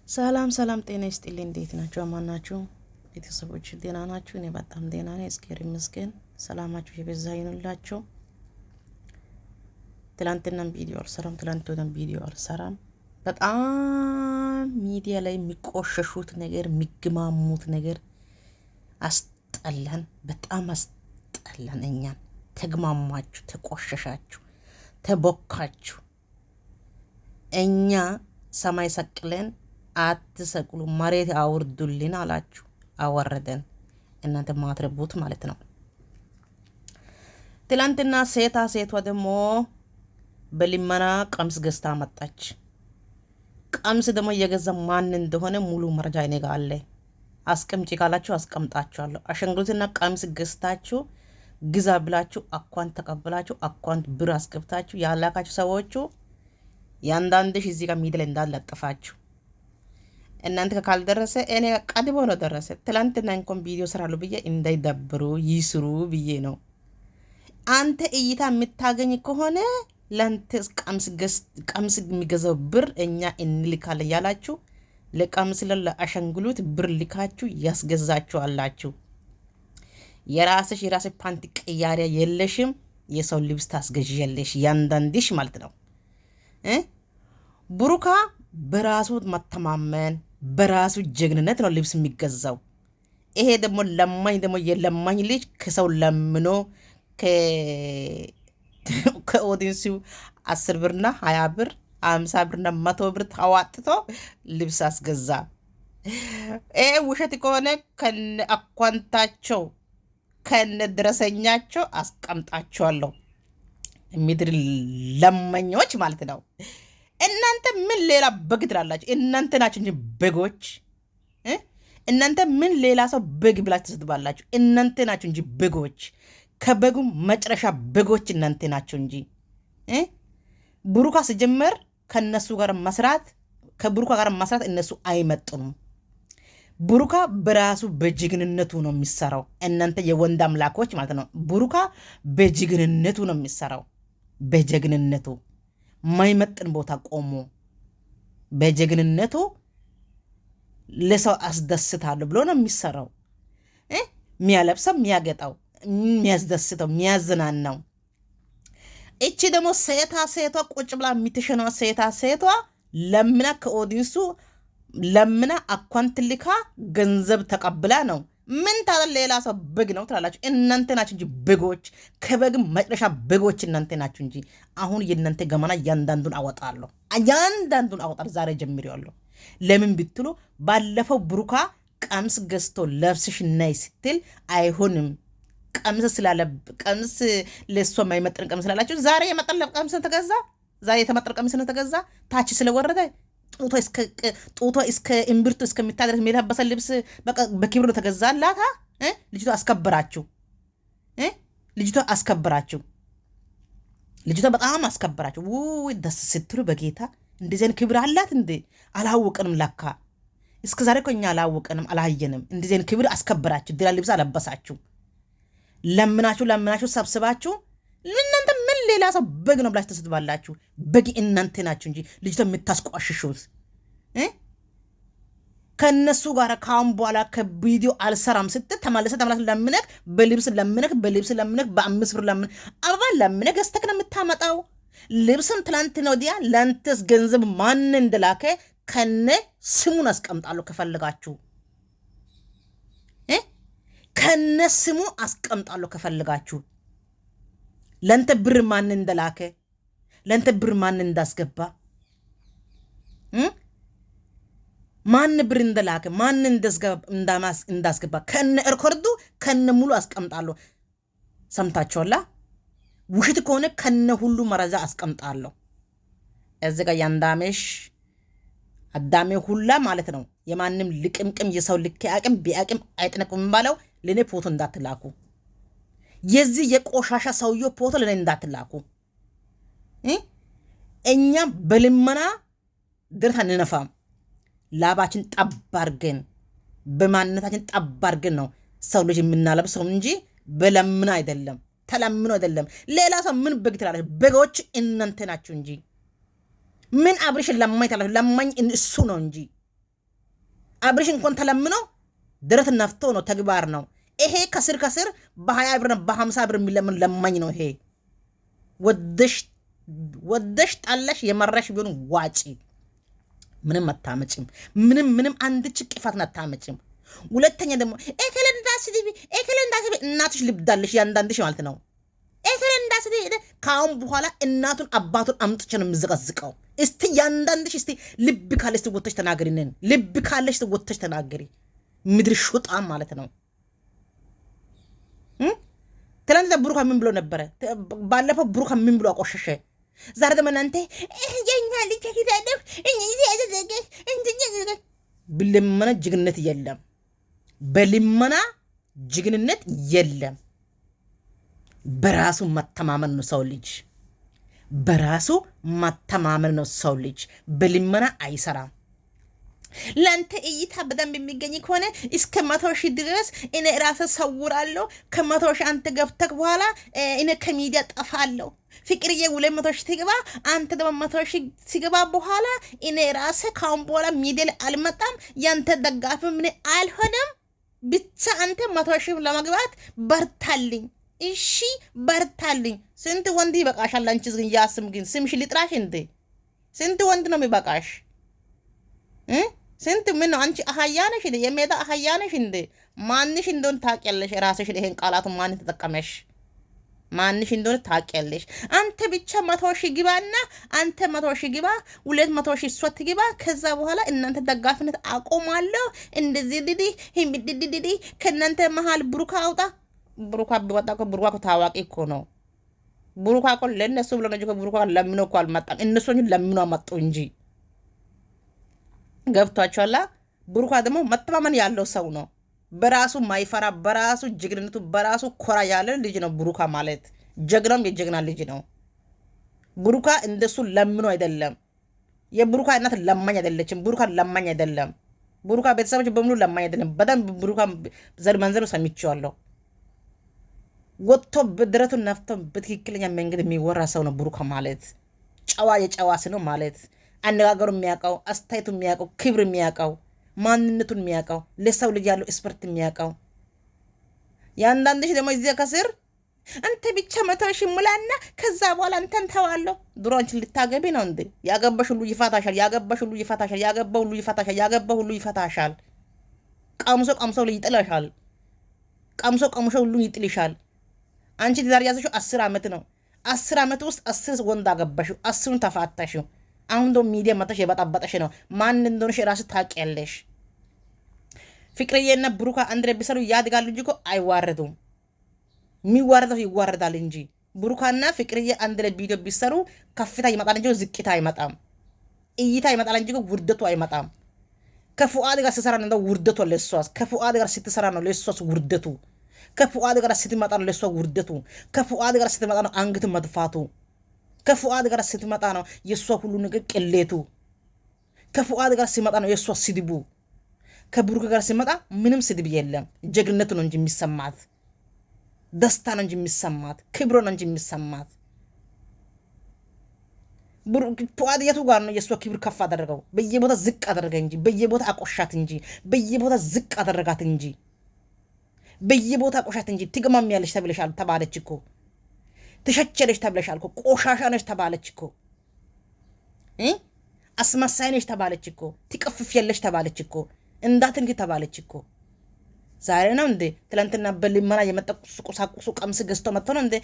ሰላም ሰላም ጤና ይስጥልኝ። እንዴት ናችሁ? አማን ናችሁ? ቤተሰቦች ጤና ናችሁ? እኔ በጣም ጤና ነኝ፣ እግዚአብሔር ይመስገን። ሰላማችሁ የበዛ ይሁንላችሁ። ትላንትናም ቪዲዮ አልሰራም። በጣም ሚዲያ ላይ የሚቆሸሹት ነገር የሚግማሙት ነገር አስጠላን፣ በጣም አስጠላን። እኛን ተግማማችሁ፣ ተቆሸሻችሁ፣ ተቦካችሁ። እኛ ሰማይ ሰቅለን አትሰቅሉ መሬት አውርዱልን አላችሁ፣ አወረደን። እናንተ ማትረቡት ማለት ነው። ትላንትና ሴቷ ደግሞ በሊመና ቀምስ ገዝታ መጣች። ቀምስ ደግሞ እየገዛ ማን እንደሆነ ሙሉ መረጃ እኔ ጋር አለ። አስቀምጪ ካላችሁ አስቀምጣችኋለሁ። አሻንጉሊትና ቀምስ ገዝታችሁ ግዛ ብላችሁ አኳንት ተቀብላችሁ አኳንት ብር አስገብታችሁ ያላካችሁ ሰዎቹ ያንዳንድሽ እዚህ ጋር ሚዲያ ላይ እንዳለጠፋችሁ እናንተ ካልደረሰ እኔ ቀድሞ ነው ደረሰ። ትላንትና እንኳን ቪዲዮ ስራሉ ብዬ እንዳይደብሩ ይስሩ ብዬ ነው። አንተ እይታ የምታገኝ ከሆነ ለአንተ ቀምስ የሚገዛው ብር እኛ እንልካለን ያላችሁ ለቀምስ ለአሻንጉሊት ብር ልካችሁ ያስገዛችሁ አላችሁ። የራስሽ ፓንቲ ቅያሪያ የለሽም። የሰው ልብስ ታስገዥያለሽ ያንዳንድሽ ማለት ነው። ብሩካ በራሱ መተማመን በራሱ ጀግንነት ነው ልብስ የሚገዛው። ይሄ ደግሞ የለማኝ ልጅ ከሰው ለምኖ ከኦዲንሱ 10 ብርና 20 ብር 50 ብርና 100 ብር ታዋጥቶ ልብስ አስገዛ። ይሄ ውሸት ከሆነ ከነ አኳንታቸው ከነ ድረሰኛቸው አስቀምጣቸዋለሁ። ምድር ለማኞች ማለት ነው። እናንተ ምን ሌላ በግ ትላላችሁ? እናንተ ናችሁ እንጂ በጎች። እናንተ ምን ሌላ ሰው በግ ብላችሁ ትሰድባላችሁ? እናንተ ናችሁ እንጂ በጎች። ከበጉ መጨረሻ በጎች እናንተ ናችሁ እንጂ። ብሩካ ሲጀመር ከብሩካ ጋር መስራት እነሱ አይመጡንም። ብሩካ በራሱ በጀግንነቱ ነው የሚሰራው። እናንተ የወንድ አምላኮች ማለት ነው። ብሩካ በጀግንነቱ ነው የሚሰራው። በጀግንነቱ ማይመጥን ቦታ ቆሞ በጀግንነቱ ለሰው አስደስታለሁ ብሎ ነው የሚሰራው። የሚያለብሰው፣ የሚያገጣው፣ የሚያስደስተው፣ የሚያዝናናው። እቺ ደግሞ ሴቷ ቁጭ ብላ የምትሸነዋ ሴቷ ለምና ከኦዲንሱ ለምና አኳንት ልካ ገንዘብ ተቀብላ ነው። ምን ታዲያ ሌላ ሰው በግ ነው ትላላችሁ? እናንተ ናችሁ እንጂ በጎች። ከበግም መጨረሻ በጎች እናንተ ናችሁ እንጂ። አሁን የእናንተ ገመና እያንዳንዱን አወጣለሁ። ዛሬ ጀምሬዋለሁ። ለምን ብትሉ ባለፈው ብሩካ ቀምስ ገዝቶ ለብስሽ ናይ ስትል አይሆንም ቀምስ ለሷ የማይመጥን ቀምስ ስላላችሁ ዛሬ የመጠለብ ቀምስ ተገዛ። ዛሬ የተመጠረ ቀምስ ተገዛ። ታች ስለወረደ ጡቷ እስከ እምብርቱ እስከሚታደርስ የሚለበሰ ልብስ በክብር ተገዛላት። ልጅቷ አስከበራችሁ። ልጅቷ በጣም አስከበራችሁ። ደስ ስትሉ በጌታ እንደዚህ አይነት ክብር አላት እንዴ? አላወቅንም ለካ። እስከ ዛሬ እኮ እኛ አላወቅንም፣ አላየንም። እንደዚህ አይነት ክብር አስከበራችሁ። ድላ ልብስ አለበሳችሁ። ለምናችሁ ሰብስባችሁ እናንተ ምን ሌላ ሰው በግ ነው ብላችሁ ተስድባላችሁ? በግ እናንተ ናችሁ እንጂ ልጅቷ የምታስቋሽሹት። ከነሱ ጋር ካሁን በኋላ ከቪዲዮ አልሰራም ስትል ተመለሰ ለምነክ በልብስ ለምነክ በ5 ብር ለምነክ አበባ ለምነክ ገዝተክ ነው የምታመጣው። ልብስም ትላንት ነው ዲያ ለአንተስ ገንዘብ ማን እንደላከ ከነ ስሙን አስቀምጣለሁ ከፈልጋችሁ። ከነ ስሙ አስቀምጣለሁ ከፈልጋችሁ። ለንተ ብር ማን እንደላከ ለንተ ብር ማን እንዳስገባ ማን ብር እንደላከ ማን እንዳስገባ ከነ ሪኮርዱ ከነ ሙሉ አስቀምጣለሁ። ሰምታችኋላ? ውሸት ከሆነ ከነ ሁሉ መረጃ አስቀምጣለሁ። እዚህ ጋር ያንዳሜሽ አዳሜ ሁላ ማለት ነው። የማንም ልቅምቅም የሰው ልክ አቅም ቢአቅም አይጥነቅም ባለው ለኔ ፎቶ እንዳትላኩ። የዚህ የቆሻሻ ሰውዬው ፎቶ ለኔ እንዳትላኩ። እኛ በልመና ድርታ እንነፋም። ላባችን ጠባርገን በማንነታችን ጠባርገን ነው ሰው ልጅ የምናለብሰው እንጂ በለምና አይደለም፣ ተለምኖ አይደለም። ሌላ ሰው ምን በግ ትላለች? በጎች እናንተ ናችሁ እንጂ ምን አብርሽ ለማኝ ታላችሁ? ለማኝ እሱ ነው እንጂ አብርሽ እንኳን ተለምኖ ድረት ነፍቶ ነው ተግባር ነው ይሄ። ከስር በ20 ብር በ50 ብር የሚለምን ለማኝ ነው ይሄ። ወደሽ ጣለሽ የመረሽ ቢሆን ዋጪ። ምንም አታመጭም። ምንም አንድ ጭቅፋት አታመጭም። ሁለተኛ ደግሞ ኤከለንዳስዲ እናትሽ ልብዳለሽ ያንዳንድሽ ማለት ነው። ኤከለንዳስዲ ካሁን በኋላ እናቱን አባቱን አምጥቼ ነው የምዘቀዝቀው። እስቲ ያንዳንድሽ እስቲ ልብ ካለሽ ወጥተሽ ተናገሪ። ነን ልብ ካለሽ ወጥተሽ ተናገሪ። ምድር ሹጣ ማለት ነው። ትላንት ብሩካ ምን ብሎ ነበረ? ባለፈው ብሩካ ምን ብሎ አቆሸሸ? ዛሬ ደግሞ እናንተ የኛ ልጅ ኪዳደም ብልመና ጅግነት የለም። በልመና ጅግንነት የለም። በራሱ መተማመን ነው ሰው ልጅ። በራሱ መተማመን ነው ሰው ልጅ። በልመና አይሰራም። ለአንተ እይታ በደንብ የሚገኝ ከሆነ እስከ 100,000 ድረስ እኔ ራሴ ሰውራለሁ። ከ100,000 አንተ ገብተክ በኋላ እኔ ከሚዲያ ጠፋለሁ። ፍቅርዬ 200,000 ትግባ፣ አንተ ደግሞ 100,000 ሲገባ በኋላ እኔ ራሴ ካሁን በኋላ ሚዲያ ላይ አልመጣም። ያንተ ደጋፊ ምን አልሆነም። ብቻ አንተ 100,000 ለመግባት በርታልኝ። እሺ በርታልኝ። ስንት ወንድ ይበቃሻል? አንቺ ግን ያስም ግን ስምሽ ልጥራሽ እንዴ? ስንት ወንድ ነው የሚበቃሽ? ስንት ምን ነው አንቺ አህያ ነሽ እንዴ? የሜዳ አህያ ነሽ እንዴ? ማንሽ እንደሆነ ታውቂያለሽ። ራስሽ ይሄን ቃላቱን ማን ተጠቀመሽ? ማንሽ እንደሆነ ታውቂያለሽ። አንተ ብቻ 100,000 ግባና አንተ 100,000 ግባ፣ 200,000 እሷ ትግባ። ከዛ በኋላ እናንተ ደጋፊነት አቆማለሁ። እንደዚህ ድዲ ከእናንተ መሀል ብሩካ አውጣ። ብሩካ ቢወጣ እኮ ብሩካ እኮ ታዋቂ እኮ ነው። ብሩካ እኮ ለእነሱ ብሎ ነው። ብሩካ ለምኖ እኮ አልመጣም። እነሱ ለምኖ አመጡ እንጂ ገብቷቸዋላ። ብሩካ ደግሞ መተማመን ያለው ሰው ነው። በራሱ ማይፈራ፣ በራሱ ጀግንነቱ በራሱ ኮራ ያለ ልጅ ነው ብሩካ ማለት። ጀግናም የጀግና ልጅ ነው ብሩካ። እንደሱ ለምኖ አይደለም። የብሩካ እናት ለማኝ አይደለችም። ብሩካ ለማኝ አይደለም። ብሩካ ቤተሰቦች በሙሉ ለማኝ አይደለም። በጣም ብሩካ ዘርመንዘሩ ሰምቼዋለሁ። ወጥቶ በድረቱን ነፍቶ በትክክለኛ መንገድ የሚወራ ሰው ነው ብሩካ ማለት። ጨዋ የጨዋ ነው ማለት። አነጋገሩ የሚያውቀው፣ አስተያየቱ የሚያውቀው፣ ክብር የሚያውቀው፣ ማንነቱን የሚያውቀው፣ ለሰው ልጅ ያለው ኤክስፐርት የሚያውቀው። ያንዳንድሽ ደግሞ እዚያ ከስር አንተ ብቻ 100,000 ሙላና ከዛ በኋላ አንተን ተዋለሁ። ድሮ አንቺን ልታገቢ ነው እንዴ? ያገባሽ ሁሉ ይፋታሻል። ያገባሽ ሁሉ ይፋታሻል። ያገባው ሁሉ ይፋታሻል። ያገባው ሁሉ ይፋታሻል። ቀምሶ ሁሉ ይጥለሻል። ቀምሶ ሁሉ ይጥልሻል። አንቺ ትዳር ያዘሽው 10 ዓመት ነው። 10 ዓመት ውስጥ 10 ወንድ አገባሽው፣ 10ን ተፋታሽው። አሁን ደግሞ ሚዲያ መጣሽ የበጣበጠሽ ነው። ማን እንደሆነሽ ራስሽ ታውቂያለሽ። ፍቅርዬና ብሩካ አንድ ላይ ቢሰሩ ያድጋሉ እንጂ እኮ አይዋረዱም። የሚዋረደው ይዋረዳል እንጂ ብሩካና ፍቅርዬ አንድ ላይ ቪዲዮ ቢሰሩ ከፍታ ይመጣል እንጂ ዝቅታ አይመጣም። እይታ ይመጣል እንጂ ውርደቱ አይመጣም። ከፉአድ ጋር ስትሰራ ነው ውርደቱ ለሷስ። ከፉአድ ጋር ስትሰራ ነው ለሷስ ውርደቱ። ከፉአድ ጋር ስትመጣ ነው ለሷ ውርደቱ። ከፉአድ ጋር ስትመጣ ነው አንገት መድፋቱ። ከፉአድ ጋር ስትመጣ ነው የሷ ሁሉ ነገር ቅሌቱ። ከፉአድ ጋር ሲመጣ ነው የሷ ስድቡ። ከብሩክ ጋር ሲመጣ ምንም ስድብ የለም። ጀግንነቱ ነው እንጂ የሚሰማት፣ ደስታ ነው እንጂ የሚሰማት፣ ክብሮ ነው እንጂ የሚሰማት። ፉአድ የቱ ጋር ነው የሷ ክብር ከፍ አደረገው? በየቦታ ዝቅ አደረገ እንጂ፣ በየቦታ አቆሻት እንጂ፣ በየቦታ ዝቅ አደረጋት እንጂ፣ በየቦታ አቆሻት እንጂ። ትገማሚያለሽ ተብለሻል ተባለች እኮ። ትሸቸለሽ ተብለሻል እኮ። ቆሻሻ ነሽ ተባለች እኮ። አስመሳይ ነሽ ተባለች እኮ። ትቀፍፊያለሽ ተባለች እኮ። እንዳትንክ ተባለች እኮ። ዛሬ ነው እንዴ? ትላንትና በልመና የመጣ ቁሳቁሱ ቀምስ ገዝቶ መጥቶ ነው እንዴ?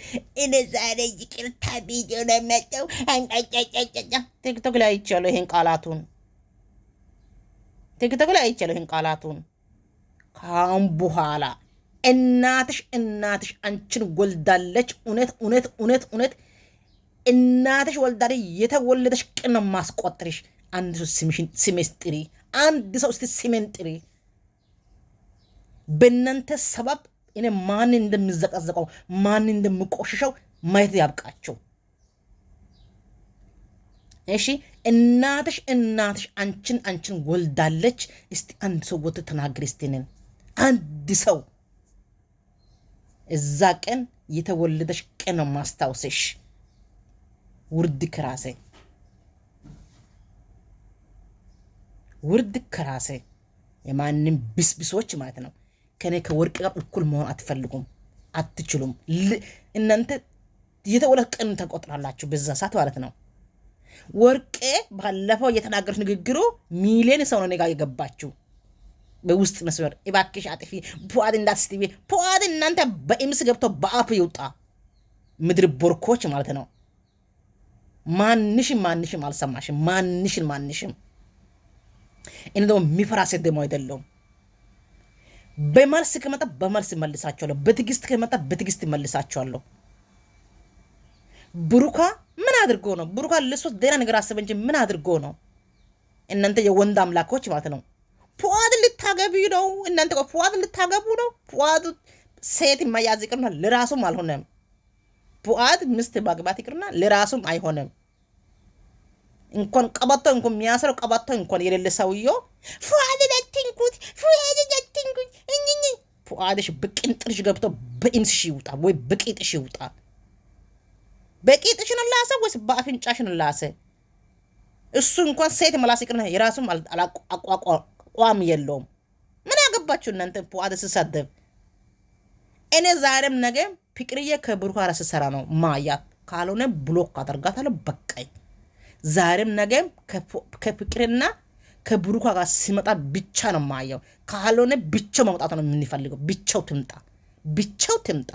እኔ ዛሬ ይቅርታ ቪዲዮ ነው የመጣው። ቲክቶክ ላይ አይቻለሁ ይሄን ቃላቱን። ቲክቶክ ላይ አይቻለሁ ይሄን ቃላቱን። ካሁን በኋላ እናትሽ አንቺን ወልዳለች። እውነት እናትሽ ወልዳለች። የተወለደሽ ቀን ነው ማስቆጥርሽ። አንድ ሰው ስሜን ጥሪ። አንድ ሰው እስቲ ስሜን ጥሪ። በእናንተ ሰበብ እኔ ማን እንደምዘቀዘቀው ማን እንደምቆሽሸው ማየት ያብቃቸው። እሺ እናትሽ አንቺን ወልዳለች። እስቲ አንድ ሰው ወጥ ተናገር። እስቲ ነን አንድ ሰው እዛ ቀን የተወለደሽ ቀን ነው ማስታወስሽ። ውርድ ከራሴ የማንም ብስብሶች ማለት ነው። ከኔ ከወርቅ ጋር እኩል መሆን አትፈልጉም፣ አትችሉም። እናንተ የተወለት ቀን ተቆጥራላችሁ በዛ ሰዓት ማለት ነው። ወርቄ ባለፈው የተናገሩት ንግግሩ ሚሊዮን ሰው ነው እኔ ጋር የገባችሁ በውስጥ መስመር እባክሽ አጥፊ ፉአድ እንዳትስቲቪ ፉአድ እናንተ በኢምስ ገብቶ በአፍ ይውጣ ምድር ቦርኮች ማለት ነው። ማንሽም አልሰማሽም። ማንሽም እኔ ደግሞ የሚፈራ ሴት ደግሞ አይደለሁም። በመልስ ከመጣ በመልስ መልሳቸዋለሁ። በትዕግስት ከመጣ በትዕግስት መልሳቸዋለሁ። ብሩካ ምን አድርጎ ነው? ብሩካ ለሶስት ደህና ነገር አሰበ እንጂ ምን አድርጎ ነው? እናንተ የወንድ አምላኮች ማለት ነው። ፉአድ ልታገቢ ነው እናንተ። ፉአድ ልታገቡ ነው። ፉአድ ሴት መያዝ ይቅርና ለራሱም አልሆነም። ፉአድ ምስት ማግባት ይቅርና ለራሱም አይሆንም። እንኳን ቀበቶ እንኳን የሚያስረው ቀበቶ እንኳን የሌለ ሰውዬው ፉአድ ለትንኩት እኝኝ ፉአድሽ በቅንጥርሽ ገብቶ በኢምስሽ ይውጣ ወይ በቂጥሽ ይውጣ። በቂጥሽን ላሰ ወይስ በአፍንጫሽን ላሰ? እሱ እንኳን ሴት መላስ ይቅርና የራሱም አቋቋም የለውም። ምን አገባችሁ እናንተ? ፉአድ ስሳደብ እኔ ዛሬም ነገም ፍቅርዬ ከብሩካ ጋር ስሰራ ነው ማያት። ካልሆነ ብሎክ አደርጋታለሁ። በቃኝ። ዛሬም ነገም ከፍቅርና ከብሩካ ጋር ሲመጣ ብቻ ነው ማየው። ካልሆነ ብቻው መውጣት ነው የምንፈልገው። ብቻው ትምጣ።